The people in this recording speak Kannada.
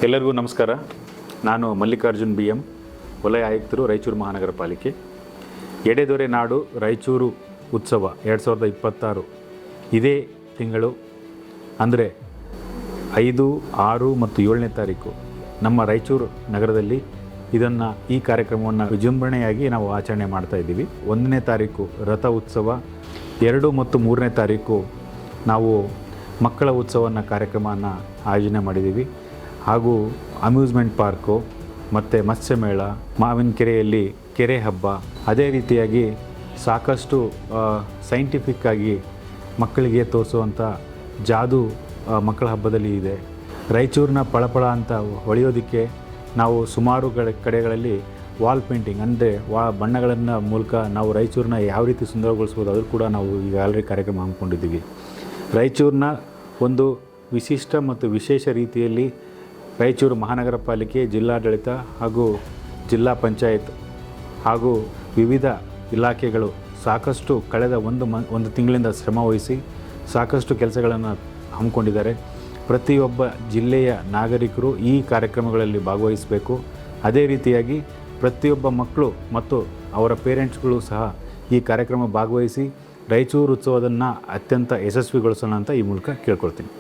ಎಲ್ಲರಿಗೂ ನಮಸ್ಕಾರ. ನಾನು ಮಲ್ಲಿಕಾರ್ಜುನ್ BM, ವಲಯ ಆಯುಕ್ತರು, ರಾಯಚೂರು ಮಹಾನಗರ ಪಾಲಿಕೆ. ಎಡೆದೊರೆ ನಾಡು ರಾಯಚೂರು ಉತ್ಸವ 2026 ಇದೇ ತಿಂಗಳು ಅಂದರೆ 5, 6 ಮತ್ತು 7ನೇ ತಾರೀಕು ನಮ್ಮ ರಾಯಚೂರು ನಗರದಲ್ಲಿ ಈ ಕಾರ್ಯಕ್ರಮವನ್ನು ವಿಜೃಂಭಣೆಯಾಗಿ ನಾವು ಆಚರಣೆ ಮಾಡ್ತಾ ಇದ್ದೀವಿ. 1ನೇ ತಾರೀಕು ರಥ ಉತ್ಸವ, 2 ಮತ್ತು 3ನೇ ತಾರೀಕು ನಾವು ಮಕ್ಕಳ ಉತ್ಸವನ ಕಾರ್ಯಕ್ರಮವನ್ನು ಆಯೋಜನೆ ಮಾಡಿದ್ದೀವಿ. ಹಾಗೂ ಅಮ್ಯೂಸ್ಮೆಂಟ್ ಪಾರ್ಕು ಮತ್ತು ಮತ್ಸ್ಯಮೇಳ, ಮಾವಿನಕೆರೆಯಲ್ಲಿ ಕೆರೆ ಹಬ್ಬ, ಅದೇ ರೀತಿಯಾಗಿ ಸಾಕಷ್ಟು ಸೈಂಟಿಫಿಕ್ಕಾಗಿ ಮಕ್ಕಳಿಗೆ ತೋರಿಸುವಂಥ ಜಾದು ಮಕ್ಕಳ ಹಬ್ಬದಲ್ಲಿ ಇದೆ. ರಾಯಚೂರಿನ ಪಳಪಳ ಅಂತ ಹೊಳೆಯೋದಕ್ಕೆ ನಾವು ಸುಮಾರು ಕಡೆಗಳಲ್ಲಿ ವಾಲ್ ಪೇಂಟಿಂಗ್ ಅಂದರೆ ಬಣ್ಣಗಳನ್ನು ಮೂಲಕ ನಾವು ರಾಯಚೂರನ್ನ ಯಾವ ರೀತಿ ಸುಂದರಗೊಳಿಸ್ಬೋದು ಅದು ಕೂಡ ನಾವು ಈಗ ಆಲ್ರೆಡಿ ಕಾರ್ಯಕ್ರಮ ಹಮ್ಮಿಕೊಂಡಿದ್ದೀವಿ. ರಾಯಚೂರಿನ ಒಂದು ವಿಶಿಷ್ಟ ಮತ್ತು ವಿಶೇಷ ರೀತಿಯಲ್ಲಿ ರಾಯಚೂರು ಮಹಾನಗರ ಪಾಲಿಕೆ, ಜಿಲ್ಲಾಡಳಿತ ಹಾಗೂ ಜಿಲ್ಲಾ ಪಂಚಾಯತ್ ಹಾಗೂ ವಿವಿಧ ಇಲಾಖೆಗಳು ಸಾಕಷ್ಟು ಕಳೆದ ಒಂದು ತಿಂಗಳಿಂದ ಶ್ರಮವಹಿಸಿ ಸಾಕಷ್ಟು ಕೆಲಸಗಳನ್ನು ಹಮ್ಮಿಕೊಂಡಿದ್ದಾರೆ. ಪ್ರತಿಯೊಬ್ಬ ಜಿಲ್ಲೆಯ ನಾಗರಿಕರು ಈ ಕಾರ್ಯಕ್ರಮಗಳಲ್ಲಿ ಭಾಗವಹಿಸಬೇಕು. ಅದೇ ರೀತಿಯಾಗಿ ಪ್ರತಿಯೊಬ್ಬ ಮಕ್ಕಳು ಮತ್ತು ಅವರ ಪೇರೆಂಟ್ಸ್ಗಳು ಸಹ ಈ ಕಾರ್ಯಕ್ರಮ ಭಾಗವಹಿಸಿ ರಾಯಚೂರು ಉತ್ಸವವನ್ನು ಅತ್ಯಂತ ಯಶಸ್ವಿಗೊಳಿಸೋಣ ಅಂತ ಈ ಮೂಲಕ ಕೇಳ್ಕೊಳ್ತೀನಿ.